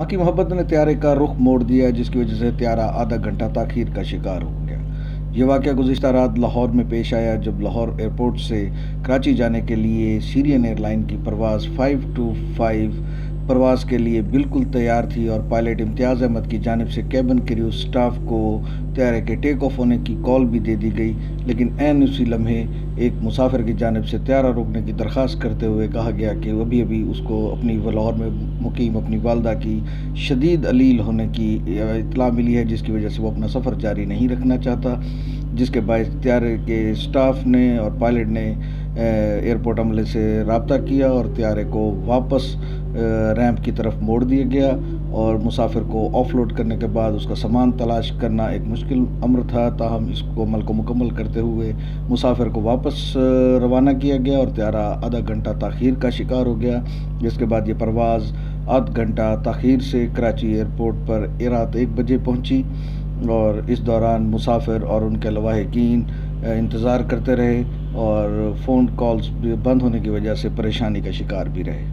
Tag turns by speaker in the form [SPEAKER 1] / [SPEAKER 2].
[SPEAKER 1] वहाँ की मोहब्बत ने त्यारे का रुख मोड़ दिया, जिसकी वजह से त्यारा आधा घंटा ताख़ीर का शिकार हो गया। ये वाक़या गुज़िश्ता रात लाहौर में पेश आया, जब लाहौर एयरपोर्ट से कराची जाने के लिए सीरियन एयरलाइन की परवाज़ 525 परवाज़ के लिए बिल्कुल तैयार थी और पायलट इम्तियाज़ अहमद की जानिब से केबिन क्रू स्टाफ को त्यारे के टेक ऑफ होने की कॉल भी दे दी गई, लेकिन ऐन उसी लम्हे एक मुसाफिर की जानिब से त्यारा रोकने की दरख्वास्त करते हुए कहा गया कि अभी अभी उसको अपनी लाहौर में मुकीम अपनी वालदा की शदीद अलील होने की इत्तला मिली है, जिसकी वजह से वो अपना सफ़र जारी नहीं रखना चाहता, जिसके बायस त्यारे के स्टाफ ने और पायलट ने एयरपोर्ट अमले से रब्ता किया और त्यारे को वापस रैंप की तरफ मोड़ दिया गया और मुसाफिर को ऑफलोड करने के बाद उसका सामान तलाश करना एक मुश्किल अम्र था। ताहम इसको अमल को मुकम्मल करते हुए मुसाफिर को वापस रवाना किया गया और त्यारा आधा घंटा ताख़ीर का शिकार हो गया, जिसके बाद ये परवाज़ आध घंटा ताख़ीर से कराची एयरपोर्ट पर रात 1 बजे पहुंची और इस दौरान मुसाफिर और उनके लवाहिकीन इंतज़ार करते रहे और फ़ोन कॉल्स बंद होने की वजह से परेशानी का शिकार भी रहे।